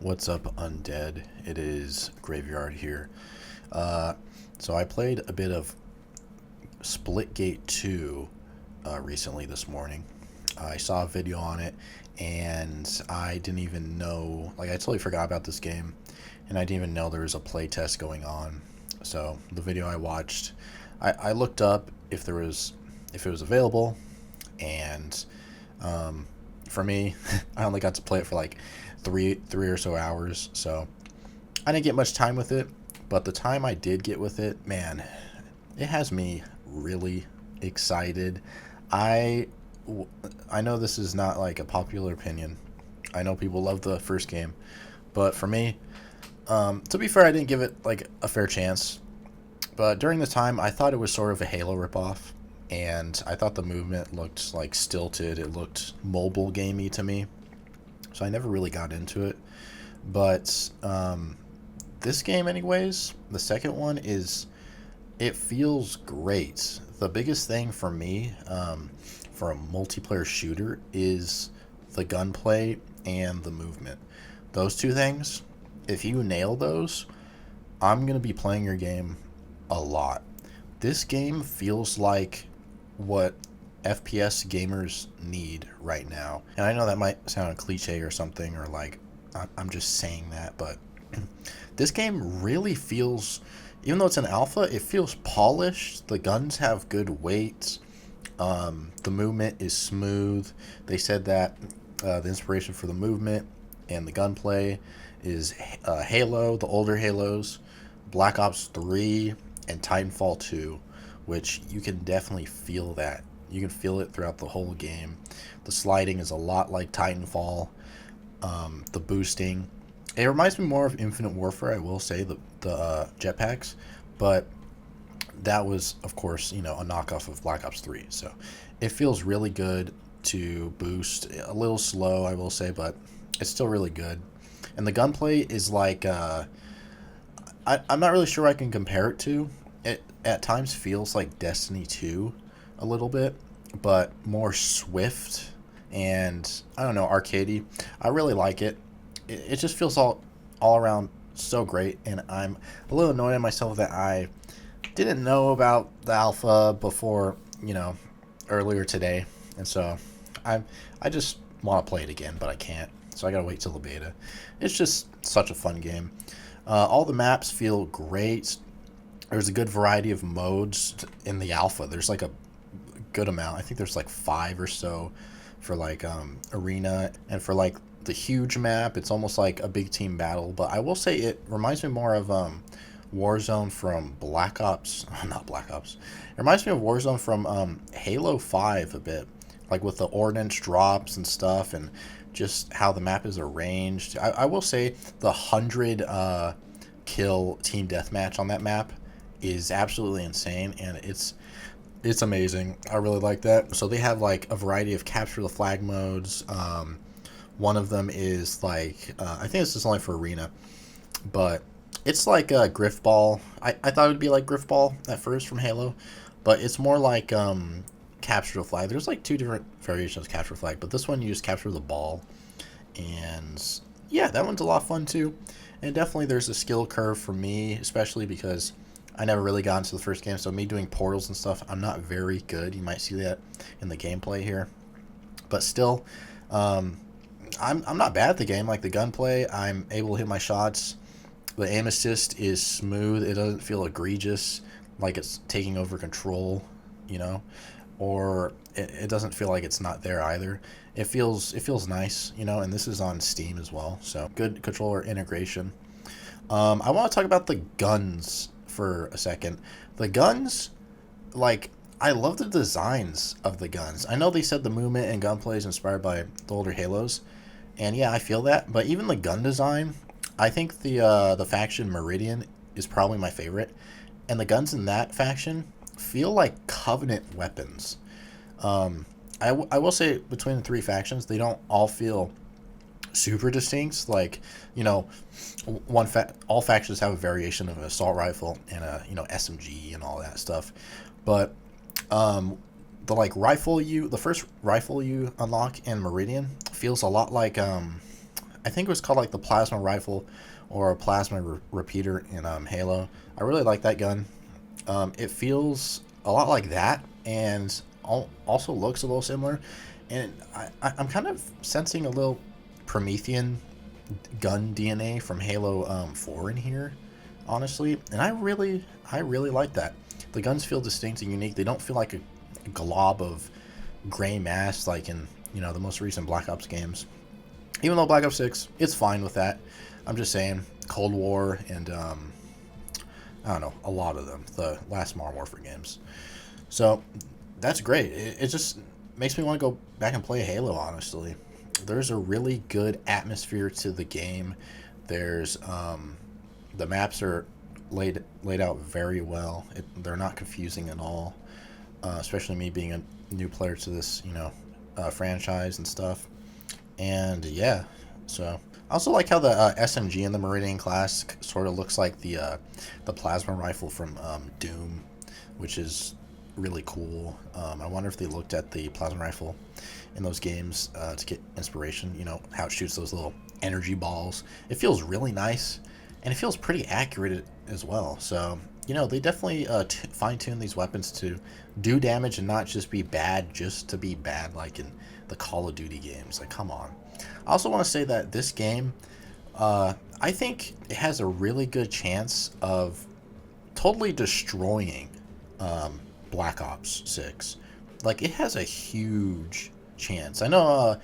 What's up, Undead? It is Graveyard here. Uh, so I played a bit of Splitgate 2 recently this morning. I saw a video on it, and I didn't even know, I totally forgot about this game, and I didn't even know there was a playtest going on. So the video I watched, I looked up if it was available, and for me, I only got to play it for like three or so hours, so I didn't get much time with it. But the time I did get with it, man, it has me really excited. I I know this is not like a popular opinion. I know people love the first game, but for me, to be fair, I didn't give it like a fair chance. But during the time, I thought it was sort of a Halo ripoff, and I thought the movement looked like stilted. It looked mobile gamey to me, so I never really got into it. But this game, anyways, the second one it feels great. The biggest thing for me, for a multiplayer shooter, is the gunplay and the movement. Those two things, if you nail those, I'm gonna be playing your game a lot. This game feels like what FPS gamers need right now. And I know that might sound cliche or something, or like I'm just saying that, but this game really feels, even though it's an alpha, it feels polished. The guns have good weight. The movement is smooth. They said that the inspiration for the movement and the gunplay is Halo, the older Halos, Black Ops 3, and Titanfall 2, which you can definitely feel that. You can feel it throughout the whole game. The sliding is a lot like Titanfall. The boosting. It reminds me more of Infinite Warfare, I will say, the jetpacks, but that was, of course, a knockoff of Black Ops 3. So it feels really good to boost. A little slow, I will say, but it's still really good. And the gunplay is like, I'm not really sure I can compare it to. It at times feels like Destiny 2 a little bit, but more swift and, I don't know, arcadey. I really like it. It just feels all around so great, and I'm a little annoyed at myself that I didn't know about the alpha before, earlier today, and so I just want to play it again, but I can't, so I gotta wait till the beta. It's just such a fun game. All the maps feel great. There's a good variety of modes in the alpha. There's like a good amount. I think there's like 5 or so for like arena, and for like the huge map, it's almost like a big team battle. But I will say it reminds me more of Warzone from Black Ops. Not Black Ops. It reminds me of Warzone from Halo 5 a bit, like with the ordnance drops and stuff, and just how the map is arranged. I will say the 100 kill team deathmatch on that map is absolutely insane, and it's amazing. I really like that. So they have like a variety of capture the flag modes. One of them is like, I think this is only for arena, but it's like a Griffball. I thought it would be like Griffball at first from Halo, but it's more like capture the flag. There's like 2 different variations of capture the flag, but this one you just capture the ball, and yeah, that one's a lot of fun too. And definitely there's a skill curve for me, especially because I never really got into the first game, so me doing portals and stuff, I'm not very good. You might see that in the gameplay here, but still, I'm not bad at the game. Like the gunplay, I'm able to hit my shots. The aim assist is smooth. It doesn't feel egregious, like it's taking over control, or it doesn't feel like it's not there either. It feels nice, and this is on Steam as well, so good controller integration. I want to talk about the guns for a second. The guns, like, I love the designs of the guns. I know they said the movement and gunplay is inspired by the older Halos, and yeah, I feel that. But even the gun design, I think the faction Meridian is probably my favorite, and the guns in that faction feel like Covenant weapons. I will say between the 3 factions, they don't all feel super distinct. Like, all factions have a variation of an assault rifle and a SMG and all that stuff, but the first rifle you unlock in Meridian feels a lot like I think it was called like the plasma rifle or a plasma repeater in Halo. I really like that gun. It feels a lot like that, and also looks a little similar. And I'm kind of sensing a little Promethean gun DNA from Halo 4 in here, honestly. And I really like that. The guns feel distinct and unique. They don't feel like a glob of gray mass like in the most recent Black Ops games. Even though Black Ops 6, it's fine with that. I'm just saying, Cold War and I don't know, a lot of them, the last Modern Warfare games. So that's great. It just makes me want to go back and play Halo, honestly. There's a really good atmosphere to the game. There's the maps are laid out very well. They're not confusing at all, especially me being a new player to this franchise and stuff. And yeah, so I also like how the SMG in the Meridian class sort of looks like the plasma rifle from Doom, which is really cool. I wonder if they looked at the plasma rifle in those games to get inspiration. How it shoots those little energy balls. It feels really nice, and it feels pretty accurate as well. So they definitely fine-tune these weapons to do damage and not just be bad just to be bad, like in the Call of Duty games. Like, come on. I also want to say that this game, I think it has a really good chance of totally destroying Black Ops 6. Like, it has a huge chance. I know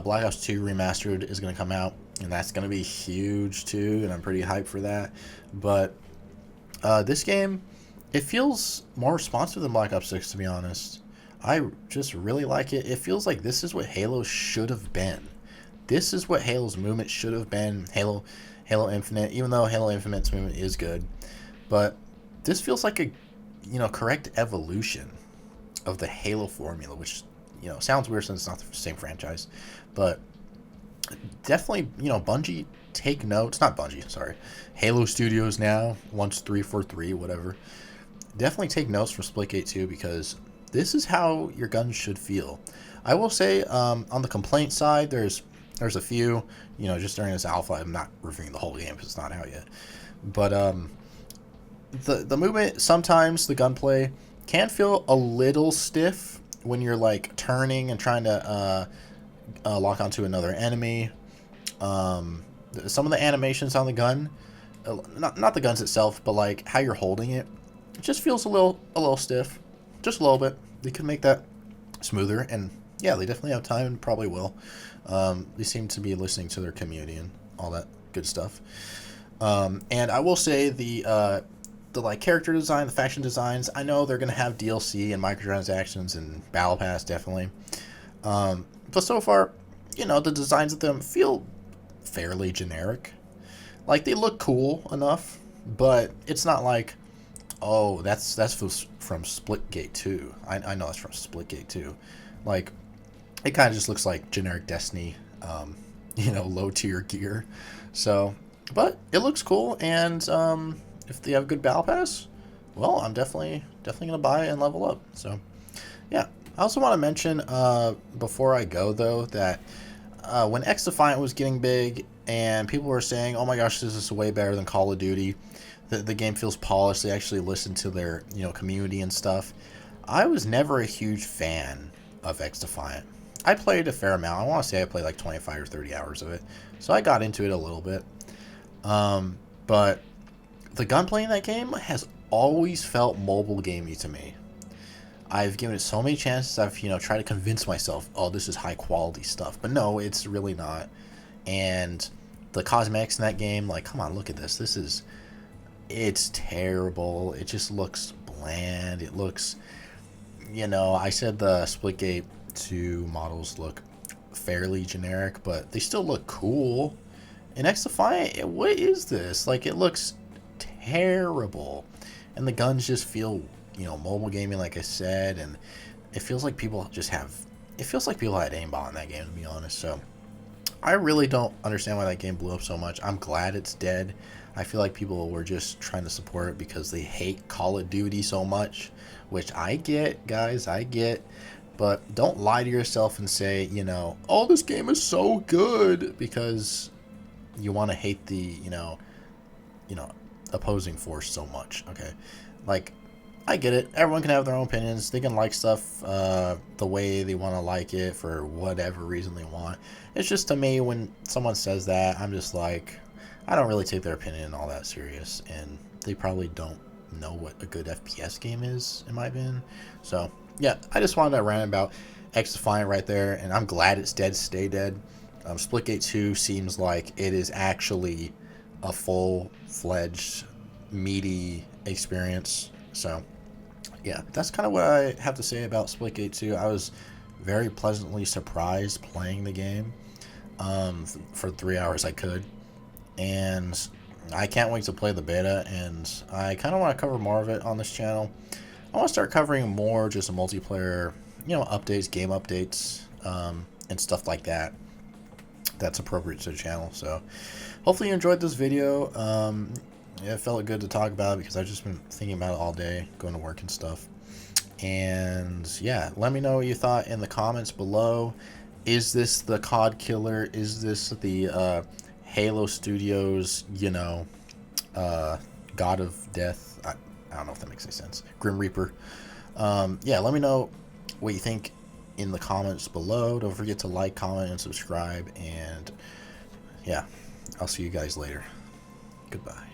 Black Ops 2 Remastered is going to come out, and that's going to be huge too, and I'm pretty hyped for that. But this game, it feels more responsive than Black Ops 6, to be honest. I just really like it. It feels like this is what Halo should have been. This is what Halo's movement should have been. Halo Infinite, even though Halo Infinite's movement is good, but this feels like a correct evolution of the Halo formula, which sounds weird since it's not the same franchise, but definitely Bungie, take notes. Not Bungie, sorry, Halo Studios now, once 343, whatever. Definitely take notes from Splitgate 2, because this is how your guns should feel. I will say, on the complaint side, there's a few, just during this alpha. I'm not reviewing the whole game because it's not out yet. But the movement, sometimes the gunplay can feel a little stiff when you're like turning and trying to lock onto another enemy. Some of the animations on the gun, not the guns itself, but like how you're holding it, just feels a little stiff, just a little bit. They could make that smoother, and yeah, they definitely have time and probably will. They seem to be listening to their community and all that good stuff. And I will say the like character design, the faction designs, I know they're gonna have DLC and microtransactions and battle pass, definitely. But so far, the designs of them feel fairly generic. Like, they look cool enough, but it's not like, oh, that's from Splitgate 2. I know that's from Splitgate 2. Like, it kind of just looks like generic Destiny, low tier gear. So, but it looks cool, and if they have good battle pass, well, I'm definitely gonna buy and level up. So, yeah. I also want to mention before I go though that when X Defiant was getting big and people were saying, "Oh my gosh, this is way better than Call of Duty," the game feels polished. They actually listen to their community and stuff. I was never a huge fan of X Defiant. I played a fair amount. I want to say I played like 25 or 30 hours of it, so I got into it a little bit. But the gunplay in that game has always felt mobile gamey to me. I've given it so many chances. I've tried to convince myself, oh, this is high quality stuff, but no, it's really not. And the cosmetics in that game, like, come on, look at this. It's terrible. It just looks bland. It looks, I said the Splitgate 2 models look fairly generic, but they still look cool. And X Defiant, what is this? Like, it looks terrible. And the guns just feel, mobile gaming, like I said, and it feels like people had aimbot in that game, to be honest. So I really don't understand why that game blew up so much. I'm glad it's dead. I feel like people were just trying to support it because they hate Call of Duty so much, which I get, guys, I get. But don't lie to yourself and say, oh, this game is so good because you want to hate the, you know, opposing force so much. Okay, like I get it. Everyone can have their own opinions. They can like stuff the way they want to like it for whatever reason they want. It's just to me when someone says that, I'm just like, I don't really take their opinion all that serious, and they probably don't know what a good FPS game is, in my opinion. So yeah, I just wanted to rant about X Defiant right there, and I'm glad it's dead. Stay dead. Splitgate 2 seems like it is actually a full-fledged, meaty experience. So yeah, that's kind of what I have to say about Splitgate 2. I was very pleasantly surprised playing the game for 3 hours I could. And I can't wait to play the beta, and I kind of want to cover more of it on this channel. I want to start covering more just multiplayer, updates, game updates, and stuff like that. That's appropriate to the channel. So hopefully you enjoyed this video. It felt good to talk about it because I've just been thinking about it all day, going to work and stuff. And yeah, let me know what you thought in the comments below. Is this the COD killer? Is this the Halo Studios, God of Death? I don't know if that makes any sense. Grim Reaper. Yeah, let me know what you think in the comments below. Don't forget to like, comment, and subscribe. And yeah, I'll see you guys later. Goodbye.